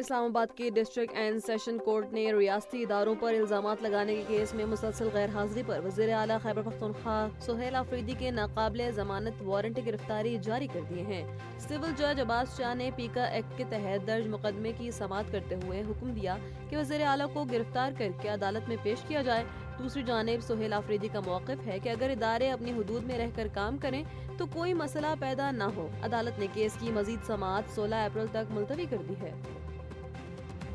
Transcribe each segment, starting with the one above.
اسلام آباد کی district and session court نے ریاستی اداروں پر الزامات لگانے کے کیس میں مسلسل غیر حاضری پر وزیر اعلیٰ خیبر پختونخوا سہیل آفریدی کے ناقابل ضمانت وارنٹ گرفتاری جاری کر دیے ہیں۔ سول جج عباس شاہ نے پیکا ایکٹ کے تحت درج مقدمے کی سماعت کرتے ہوئے حکم دیا کہ وزیر اعلیٰ کو گرفتار کر کے عدالت میں پیش کیا جائے۔ دوسری جانب سہیل آفریدی کا موقف ہے کہ اگر ادارے اپنی حدود میں رہ کر کام کریں تو کوئی مسئلہ پیدا نہ ہو۔ عدالت نے کیس کی مزید سماعت 16 اپریل تک ملتوی کر دی ہے۔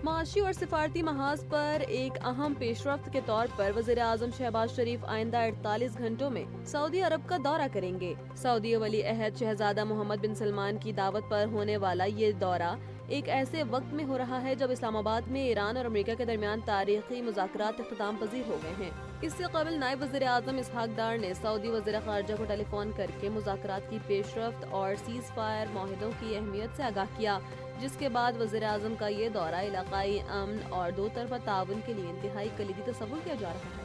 معاشی اور سفارتی محاذ پر ایک اہم پیش رفت کے طور پر وزیر اعظم شہباز شریف آئندہ 48 گھنٹوں میں سعودی عرب کا دورہ کریں گے۔ سعودی ولی عہد شہزادہ محمد بن سلمان کی دعوت پر ہونے والا یہ دورہ ایک ایسے وقت میں ہو رہا ہے جب اسلام آباد میں ایران اور امریکہ کے درمیان تاریخی مذاکرات اختتام پذیر ہو گئے ہیں۔ اس سے قبل نائب وزیر اعظم اسحاق ڈار نے سعودی وزیر خارجہ کو ٹیلی فون کر کے مذاکرات کی پیش رفت اور سیز فائر معاہدوں کی اہمیت سے آگاہ کیا، جس کے بعد وزیر اعظم کا یہ دورہ علاقائی امن اور دو طرفہ تعاون کے لیے انتہائی کلیدی تصور کیا جا رہا ہے۔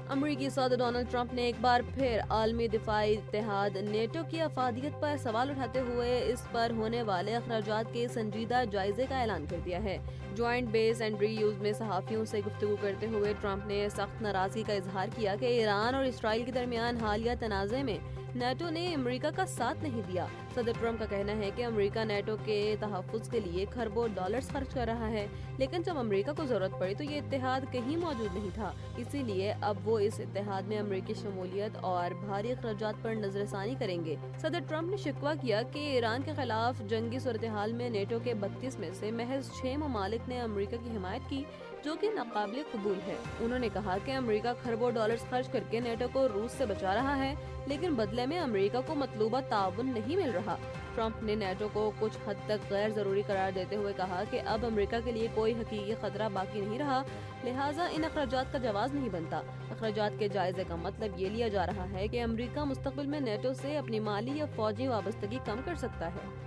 امریکی صدر ڈونلڈ ٹرمپ نے ایک بار پھر عالمی دفاعی اتحاد نیٹو کی افادیت پر سوال اٹھاتے ہوئے اس پر ہونے والے اخراجات کے سنجیدہ جائزے کا اعلان کر دیا ہے۔ Joint base Andrews میں صحافیوں سے گفتگو کرتے ہوئے ٹرمپ نے سخت ناراضگی کا اظہار کیا کہ ایران اور اسرائیل کے درمیان حالیہ تنازع میں نیٹو نے امریکہ کا ساتھ نہیں دیا۔ صدر ٹرمپ کا کہنا ہے کہ امریکہ نیٹو کے تحفظ کے لیے کھربوں ڈالرز خرچ کر رہا ہے، لیکن جب امریکہ کو ضرورت پڑی تو یہ اتحاد کہیں موجود نہیں تھا، اسی لیے اب وہ اس اتحاد میں امریکی شمولیت اور بھاری اخراجات پر نظر ثانی کریں گے۔ صدر ٹرمپ نے شکوہ کیا کہ ایران کے خلاف جنگی صورتحال میں نیٹو کے 32 میں سے محض 6 ممالک نے امریکہ کی حمایت کی، جو کہ ناقابل قبول ہے۔ انہوں نے کہا کہ امریکہ کھربوں ڈالرز خرچ کر کے نیٹو کو روس سے بچا رہا ہے، لیکن بدلے میں امریکہ کو مطلوبہ تعاون نہیں مل رہا۔ ٹرمپ نے نیٹو کو کچھ حد تک غیر ضروری قرار دیتے ہوئے کہا کہ اب امریکہ کے لیے کوئی حقیقی خطرہ باقی نہیں رہا، لہٰذا ان اخراجات کا جواز نہیں بنتا۔ اخراجات کے جائزے کا مطلب یہ لیا جا رہا ہے کہ امریکہ مستقبل میں نیٹو سے اپنی مالی یا فوجی وابستگی کم کر سکتا ہے۔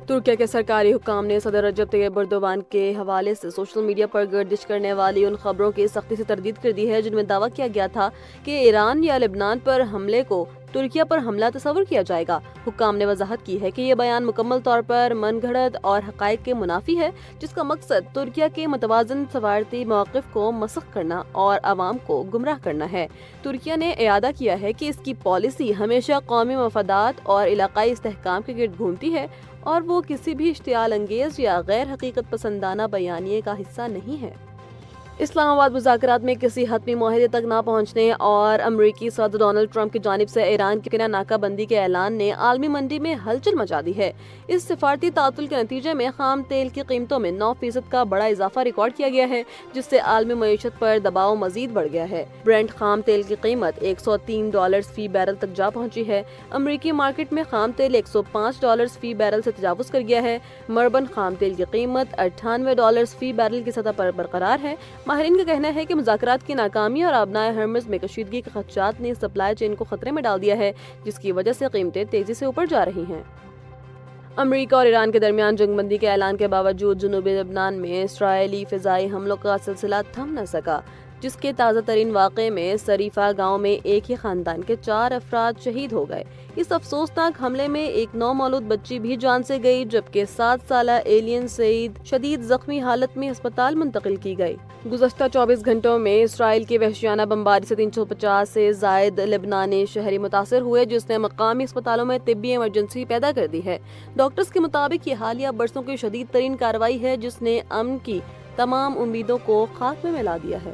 ترکیہ کے سرکاری حکام نے صدر رجب طیب ایردوان کے حوالے سے سوشل میڈیا پر گردش کرنے والی ان خبروں کی سختی سے تردید کر دی ہے جن میں دعویٰ کیا گیا تھا کہ ایران یا لبنان پر حملے کو ترکیہ پر حملہ تصور کیا جائے گا۔ حکام نے وضاحت کی ہے کہ یہ بیان مکمل طور پر من گھڑت اور حقائق کے منافی ہے، جس کا مقصد ترکیہ کے متوازن سفارتی موقف کو مسخ کرنا اور عوام کو گمراہ کرنا ہے۔ ترکیہ نے اعادہ کیا ہے کہ اس کی پالیسی ہمیشہ قومی مفادات اور علاقائی استحکام کے گرد گھومتی ہے اور وہ کسی بھی اشتعال انگیز یا غیر حقیقت پسندانہ بیانیے کا حصہ نہیں ہے۔ اسلام آباد مذاکرات میں کسی حتمی معاہدے تک نہ پہنچنے اور امریکی صدر ڈونلڈ ٹرمپ کی جانب سے ایران کی ناکہ بندی کے اعلان نے عالمی منڈی میں ہلچل مچا دی ہے۔ اس سفارتی تعطل کے نتیجے میں خام تیل کی قیمتوں میں 9% کا بڑا اضافہ ریکارڈ کیا گیا ہے، جس سے عالمی معیشت پر دباؤ مزید بڑھ گیا ہے۔ برنٹ خام تیل کی قیمت $103 فی بیرل تک جا پہنچی ہے۔ امریکی مارکیٹ میں خام تیل $105 فی بیرل سے تجاوز کر گیا ہے۔ مربن خام تیل کی قیمت $98 فی بیرل کی سطح پر برقرار ہے۔ ماہرین کا کہنا ہے کہ مذاکرات کی ناکامی اور آبنائے ہرمز میں کشیدگی کے خدشات نے سپلائی چین کو خطرے میں ڈال دیا ہے، جس کی وجہ سے قیمتیں تیزی سے اوپر جا رہی ہیں۔ امریکہ اور ایران کے درمیان جنگ بندی کے اعلان کے باوجود جنوبی لبنان میں اسرائیلی فضائی حملوں کا سلسلہ تھم نہ سکا، جس کے تازہ ترین واقعے میں سریفہ گاؤں میں ایک ہی خاندان کے 4 افراد شہید ہو گئے۔ اس افسوسناک حملے میں ایک 9 مولود بچی بھی جان سے گئی، جبکہ 7 سالہ ایلین سعید شدید زخمی حالت میں ہسپتال منتقل کی گئی۔ گزشتہ 24 گھنٹوں میں اسرائیل کی وحشیانہ بمباری سے 350 سے زائد لبنانی شہری متاثر ہوئے، جس نے مقامی اسپتالوں میں طبی ایمرجنسی پیدا کر دی ہے۔ ڈاکٹرز کے مطابق یہ حالیہ برسوں کی شدید ترین کارروائی ہے، جس نے امن کی تمام امیدوں کو خاک میں ملا دیا ہے۔